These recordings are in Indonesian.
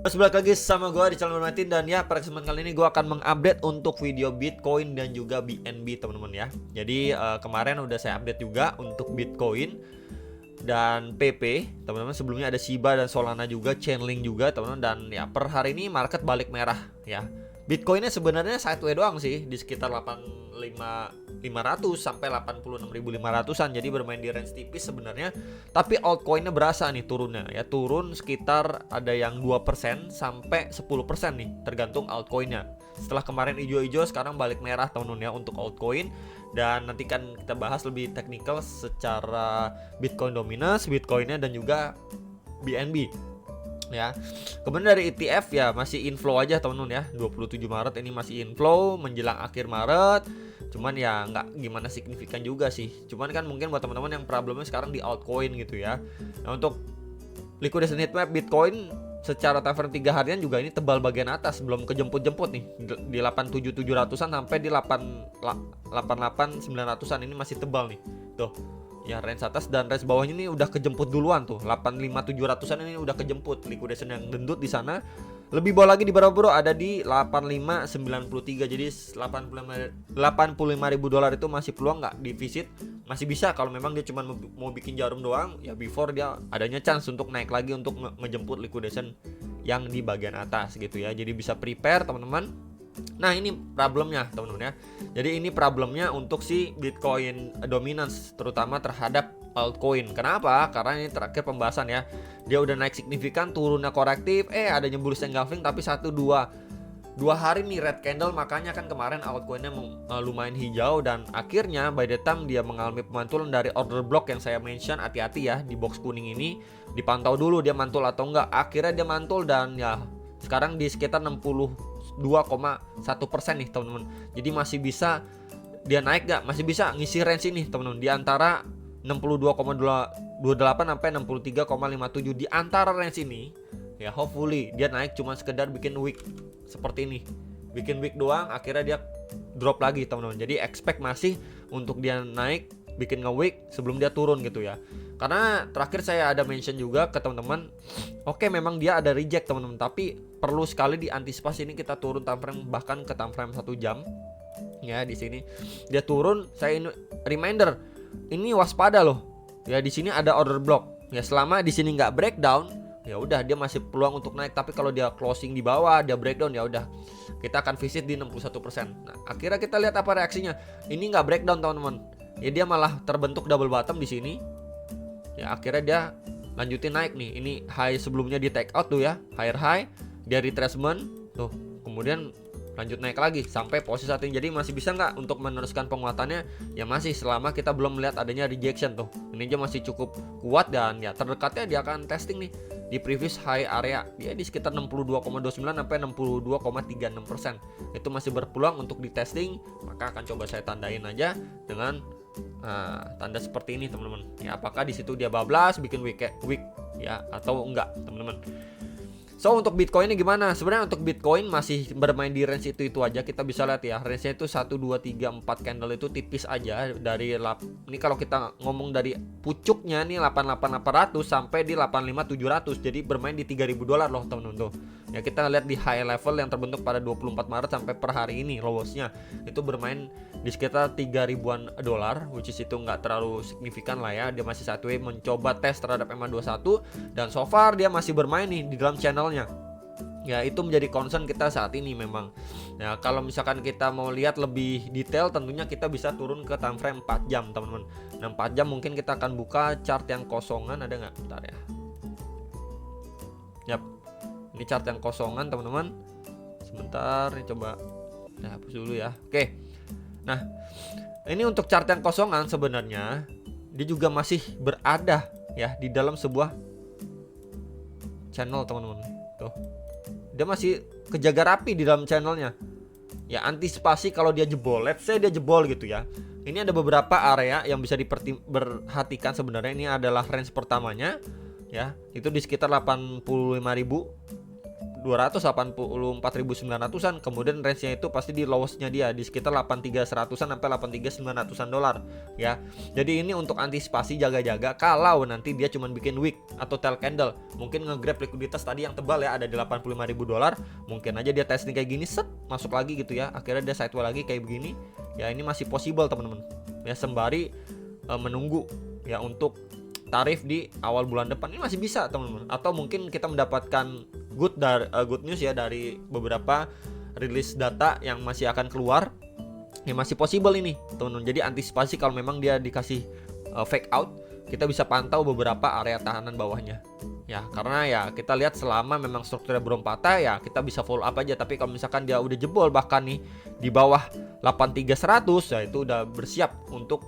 Balik lagi sama gue di channel Martin. Dan ya, pada kesempatan kali ini gue akan mengupdate untuk video Bitcoin dan juga BNB teman-teman ya. Jadi kemarin udah saya update juga untuk Bitcoin dan PP teman-teman. Sebelumnya ada Shiba dan Solana juga, Chainlink juga teman-teman. Dan ya per hari ini market balik merah ya. Bitcoinnya sebenarnya sideways doang sih, di sekitar 85.500 sampai 86.500-an. Jadi bermain di range tipis sebenarnya. Tapi altcoinnya berasa nih turunnya ya. Turun sekitar ada yang 2% sampai 10% nih, tergantung altcoinnya. Setelah kemarin hijau-hijau, sekarang balik merah teman-teman ya untuk altcoin. Dan nanti kan kita bahas lebih teknikal secara Bitcoin dominance, Bitcoinnya dan juga BNB ya. Kemudian dari ETF ya masih inflow aja teman-teman ya. 27 Maret ini masih inflow menjelang akhir Maret. Cuman ya nggak gimana signifikan juga sih. Cuman kan mungkin buat teman-teman yang problemnya sekarang di altcoin gitu ya. Nah, untuk liquidation heatmap Bitcoin secara time frame 3 harian juga ini tebal bagian atas, belum kejemput-jemput nih di 87.700-an sampai di 88.900-an. Ini masih tebal nih. Tuh. Ya range atas dan range bawahnya ini udah kejemput duluan tuh. 85.700-an ini udah kejemput. Liquidation yang gendut di sana. Lebih bawah lagi di berapa bro? Ada di 85.93. Jadi 85.000 dolar itu masih peluang nggak divisit? Masih bisa kalau memang dia cuma mau bikin jarum doang ya, before dia adanya chance untuk naik lagi untuk ngejemput liquidation yang di bagian atas gitu ya. Jadi bisa prepare teman-teman. Nah ini problemnya teman-teman ya. Jadi ini problemnya untuk si Bitcoin dominance, terutama terhadap altcoin. Kenapa? Karena ini terakhir pembahasan ya. Dia udah naik signifikan, turunnya korektif, adanya bullish engulfing, tapi 1-2 hari nih red candle. Makanya kan kemarin altcoinnya lumayan hijau. Dan akhirnya by the time dia mengalami pemantulan dari order block yang saya mention, hati-hati ya di box kuning ini. Dipantau dulu dia mantul atau enggak. Akhirnya dia mantul dan ya sekarang di sekitar 62,1% nih teman-teman. Jadi masih bisa dia naik gak? Masih bisa ngisi range ini teman-teman, di antara 62,28 sampai 63,57. Di antara range ini ya, hopefully dia naik cuma sekedar bikin wick seperti ini, bikin wick doang, akhirnya dia drop lagi teman-teman. Jadi expect masih untuk dia naik, bikin nge-wick sebelum dia turun gitu ya. Karena terakhir saya ada mention juga ke teman-teman, oke memang dia ada reject teman-teman, tapi perlu sekali diantisipasi. Ini kita turun time frame bahkan ke time frame 1 jam. Ya di sini dia turun, saya ini reminder, ini waspada loh. Ya di sini ada order block. Ya selama di sini nggak breakdown, ya udah dia masih peluang untuk naik. Tapi kalau dia closing di bawah, dia breakdown, ya udah kita akan visit di 61%. Nah, akhirnya kita lihat apa reaksinya. Ini nggak breakdown teman-teman. Ya dia malah terbentuk double bottom di sini. Ya akhirnya dia lanjutin naik nih. Ini high sebelumnya di take out tuh ya, higher high, dia retracement tuh, kemudian lanjut naik lagi sampai posisi saat ini. Jadi masih bisa nggak untuk meneruskan penguatannya? Ya masih, selama kita belum melihat adanya rejection tuh. Ini aja masih cukup kuat dan ya terdekatnya dia akan testing nih di previous high area. Dia di sekitar 62,29 sampai 62,36%. Itu masih berpeluang untuk di testing. Maka akan coba saya tandain aja dengan tanda seperti ini teman-teman. Ya apakah di situ dia bablas bikin wick ya atau enggak teman-teman. So untuk Bitcoin ini gimana? Sebenarnya untuk Bitcoin masih bermain di range itu aja. Kita bisa lihat ya, range-nya itu 1 2 3 4 candle itu tipis aja. Dari ini kalau kita ngomong dari pucuknya nih 88.800 sampai di 85.700. Jadi bermain di 3.000 dolar loh teman-teman tuh. Ya kita lihat di high level yang terbentuk pada 24 Maret sampai per hari ini, lowest-nya itu bermain di sekitar 3.000-an dolar, which is itu nggak terlalu signifikan lah ya. Dia masih sideways mencoba tes terhadap MA21 dan so far dia masih bermain nih di dalam channelnya. Ya itu menjadi concern kita saat ini memang. Ya kalau misalkan kita mau lihat lebih detail, tentunya kita bisa turun ke time frame 4 jam teman-teman. Nah 4 jam mungkin kita akan buka chart yang kosongan, ada nggak? Bentar ya. Yap. Ini chart yang kosongan teman-teman. Sebentar, ini coba hapus dulu ya. Oke. Nah, ini untuk chart yang kosongan sebenarnya dia juga masih berada ya di dalam sebuah channel teman-teman. Tuh. Dia masih kejaga rapi di dalam channelnya. Ya antisipasi kalau dia jebol, let's say dia jebol gitu ya. Ini ada beberapa area yang bisa diperhatikan sebenarnya. Ini adalah range pertamanya ya, itu di sekitar 85.000 284.900-an. Kemudian range-nya itu pasti di lowest-nya dia di sekitar 83.100-an sampai 83.900-an dolar ya. Jadi ini untuk antisipasi jaga-jaga kalau nanti dia cuma bikin wick atau tail candle, mungkin nge-grab likuiditas tadi yang tebal ya, ada di 85.000 dolar. Mungkin aja dia testing kayak gini, set masuk lagi gitu ya. Akhirnya dia sideway lagi kayak begini. Ya ini masih possible teman-teman. Ya sembari menunggu ya untuk tarif di awal bulan depan ini masih bisa teman-teman. Atau mungkin kita mendapatkan good news ya dari beberapa rilis data yang masih akan keluar. Ya masih possible ini teman-teman. Jadi antisipasi kalau memang dia dikasih fake out, kita bisa pantau beberapa area tahanan bawahnya. Ya karena ya kita lihat selama memang strukturnya belum patah ya kita bisa follow up aja. Tapi kalau misalkan dia udah jebol bahkan nih di bawah 83.100 ya itu udah bersiap untuk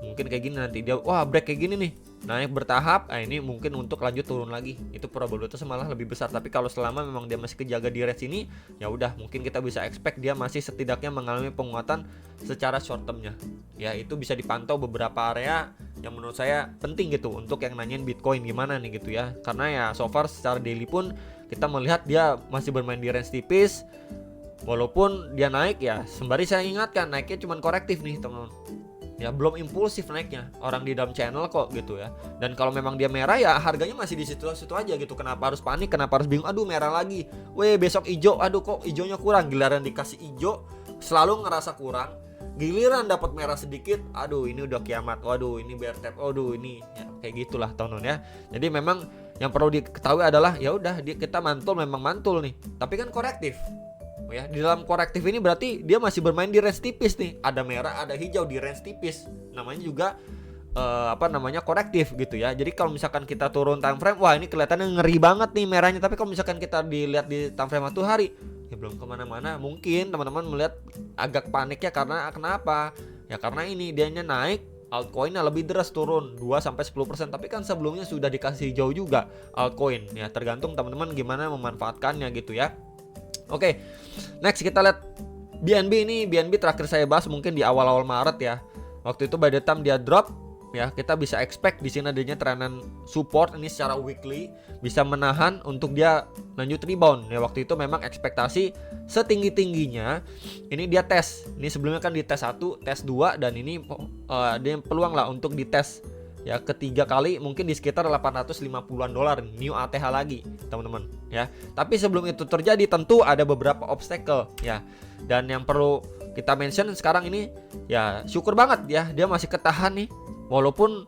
mungkin kayak gini nanti dia wah break kayak gini nih, naik bertahap, ini mungkin untuk lanjut turun lagi, itu probabilitasnya malah lebih besar. Tapi kalau selama memang dia masih kejaga di range ini, ya udah mungkin kita bisa expect dia masih setidaknya mengalami penguatan secara short termnya. Ya itu bisa dipantau beberapa area yang menurut saya penting gitu untuk yang nanyain Bitcoin gimana nih gitu ya. Karena ya so far secara daily pun kita melihat dia masih bermain di range tipis. Walaupun dia naik ya, sembari saya ingatkan naiknya cuma korektif nih teman-teman. Ya belum impulsif naiknya, orang di dalam channel kok gitu ya. Dan kalau memang dia merah ya harganya masih di situ-situ aja gitu. Kenapa harus panik, kenapa harus bingung, aduh merah lagi, weh besok hijau, aduh kok hijaunya kurang. Giliran dikasih hijau selalu ngerasa kurang, giliran dapat merah sedikit, aduh ini udah kiamat, waduh ini bear trap, waduh ini ya, kayak gitulah teman-teman ya. Jadi memang yang perlu diketahui adalah ya udah kita mantul memang mantul nih, tapi kan korektif. Ya, di dalam korektif ini berarti dia masih bermain di range tipis nih. Ada merah, ada hijau di range tipis. Namanya juga korektif gitu ya. Jadi kalau misalkan kita turun time frame, wah ini kelihatannya ngeri banget nih merahnya. Tapi kalau misalkan kita dilihat di time frame 1 hari, ya belum kemana-mana. Mungkin teman-teman melihat agak panik ya karena kenapa? Ya karena ini dianya naik, altcoinnya lebih deras turun 2-10%. Tapi kan sebelumnya sudah dikasih hijau juga altcoin. Ya tergantung teman-teman gimana memanfaatkannya gitu ya. Oke, next kita lihat BNB ini. BNB terakhir saya bahas mungkin di awal-awal Maret ya. Waktu itu by the time dia drop ya, kita bisa expect di sini adanya trendan support ini secara weekly bisa menahan untuk dia lanjut rebound. Ya waktu itu memang ekspektasi setinggi-tingginya ini dia tes. Ini sebelumnya kan di tes 1, tes 2 dan ini ada peluang lah untuk dites ya ketiga kali mungkin di sekitar 850-an dolar new ATH lagi teman-teman ya. Tapi sebelum itu terjadi tentu ada beberapa obstacle ya. Dan yang perlu kita mention sekarang ini ya syukur banget ya dia masih ketahan nih walaupun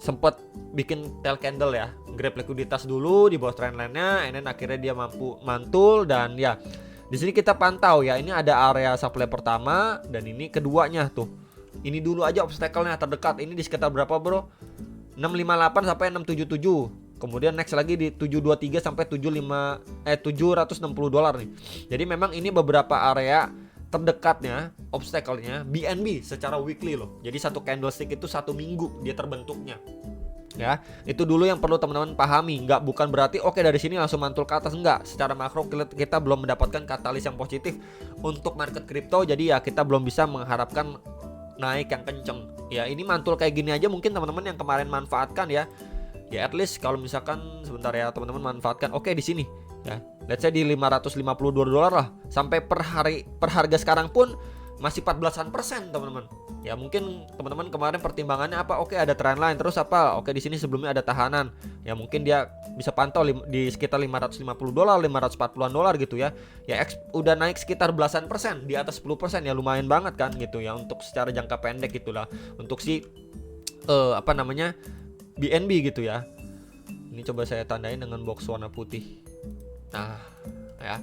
sempat bikin tail candle ya, grab likuiditas dulu di bawah trendline-nya, and then akhirnya dia mampu mantul. Dan ya di sini kita pantau ya, ini ada area supply pertama dan ini keduanya tuh. Ini dulu aja obstacle-nya terdekat ini di sekitar berapa bro? 658 sampai 677. Kemudian next lagi di 723 sampai 760 dolar nih. Jadi memang ini beberapa area terdekatnya obstacle-nya BNB secara weekly loh. Jadi satu candlestick itu 1 minggu dia terbentuknya. Ya, itu dulu yang perlu teman-teman pahami. Bukan berarti oke dari sini langsung mantul ke atas, enggak. Secara makro kita belum mendapatkan katalis yang positif untuk market crypto. Jadi ya kita belum bisa mengharapkan naik yang kenceng. Ya ini mantul kayak gini aja mungkin teman-teman yang kemarin manfaatkan ya. Ya at least kalau misalkan sebentar ya teman-teman manfaatkan. Oke di sini ya. Let's say di 552 dolar lah. Sampai per harga sekarang pun masih 14% teman-teman. Ya mungkin teman-teman kemarin pertimbangannya apa? Oke ada trend line terus apa? Oke di sini sebelumnya ada tahanan. Ya mungkin dia bisa pantau di sekitar 550 dolar, 540-an dolar gitu ya. Ya udah naik sekitar belasan persen, di atas 10% ya lumayan banget kan gitu ya untuk secara jangka pendek gitulah. Untuk si BNB gitu ya. Ini coba saya tandain dengan box warna putih. Nah, ya.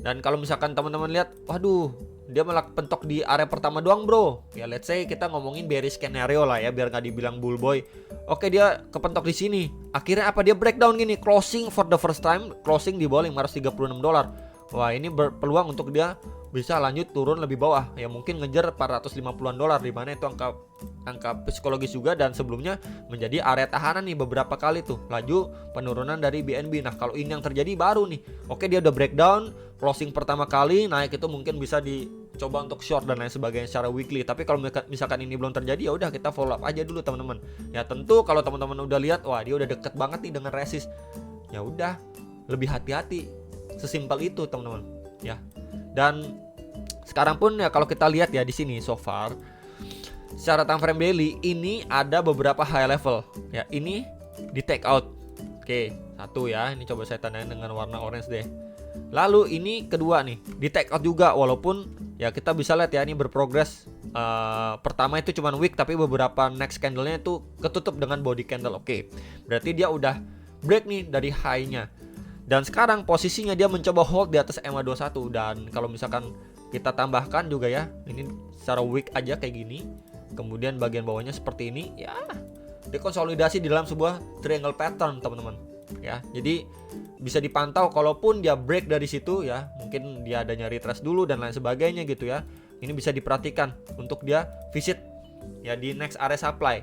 Dan kalau misalkan teman-teman lihat, waduh, dia malah pentok di area pertama doang bro. Ya let's say kita ngomongin bearish scenario lah ya, biar nggak dibilang bull boy. Oke dia kepentok di sini. Akhirnya apa dia breakdown gini, closing for the first time, closing di bawah 536 dolar. Wah ini berpeluang untuk dia bisa lanjut turun lebih bawah. Ya mungkin ngejar 450-an dolar, di mana itu angka psikologis juga. Dan sebelumnya menjadi area tahanan nih beberapa kali tuh laju penurunan dari BNB. Nah kalau ini yang terjadi baru nih. Oke dia udah breakdown, closing pertama kali naik itu mungkin bisa dicoba untuk short dan lain sebagainya secara weekly. Tapi kalau misalkan ini belum terjadi ya udah kita follow up aja dulu teman-teman. Ya tentu kalau teman-teman udah lihat wah dia udah deket banget nih dengan resist, ya udah lebih hati-hati. sesimpel itu teman-teman ya. Dan sekarang pun ya kalau kita lihat ya di sini so far secara time frame daily ini ada beberapa high level ya, ini di take out. Oke, satu ya, ini coba saya tandain dengan warna orange deh. Lalu ini kedua nih di take out juga, walaupun ya kita bisa lihat ya ini berprogres. Pertama itu cuman wick, tapi beberapa next candle-nya itu ketutup dengan body candle. Oke, berarti dia udah break nih dari high-nya. Dan sekarang posisinya dia mencoba hold di atas EMA21. Dan kalau misalkan kita tambahkan juga ya, ini secara wick aja kayak gini, kemudian bagian bawahnya seperti ini ya, dikonsolidasi di dalam sebuah triangle pattern teman-teman ya. Jadi bisa dipantau kalaupun dia break dari situ ya, mungkin dia adanya retrace dulu dan lain sebagainya gitu ya. Ini bisa diperhatikan untuk dia visit ya di next area supply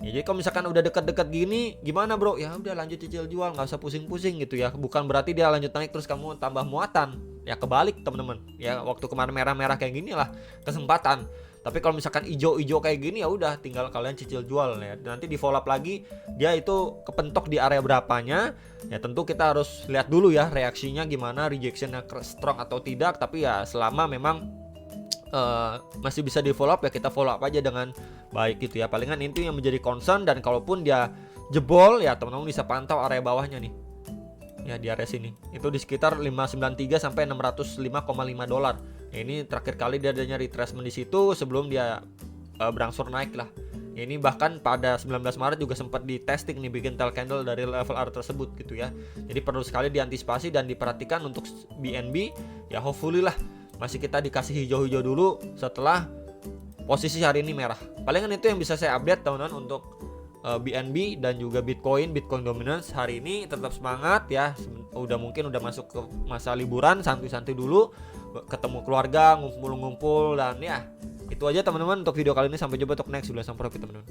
ya. Jadi kalau misalkan udah deket-deket gini gimana bro, ya udah lanjut cicil jual, nggak usah pusing-pusing gitu ya. Bukan berarti dia lanjut naik terus kamu tambah muatan ya, kebalik teman-teman ya. Waktu kemarin merah-merah kayak gini lah kesempatan. Tapi kalau misalkan hijau-hijau kayak gini ya udah tinggal kalian cicil jual ya. Nanti di follow up lagi dia itu kepentok di area berapanya. Ya tentu kita harus lihat dulu ya reaksinya gimana, rejectionnya strong atau tidak. Tapi ya selama memang masih bisa di follow up ya kita follow up aja dengan baik gitu ya. Palingan itu yang menjadi concern. Dan kalaupun dia jebol ya teman-teman bisa pantau area bawahnya nih ya, di area sini itu di sekitar 593 sampai 605,5 dolar. Ini terakhir kali dia adanya retracement di situ sebelum dia berangsur naik lah. Ini bahkan pada 19 Maret juga sempat di testing nih bikin tail candle dari level area tersebut gitu ya. Jadi perlu sekali diantisipasi dan diperhatikan untuk BNB ya. Hopefully lah masih kita dikasih hijau-hijau dulu setelah posisi hari ini merah. Palingan itu yang bisa saya update teman-teman untuk BNB dan juga Bitcoin dominance hari ini. Tetap semangat ya. Mungkin udah masuk ke masa liburan, santai-santai dulu, ketemu keluarga, ngumpul-ngumpul, dan ya itu aja teman-teman untuk video kali ini. Sampai jumpa untuk next video. Sampai profit teman-teman.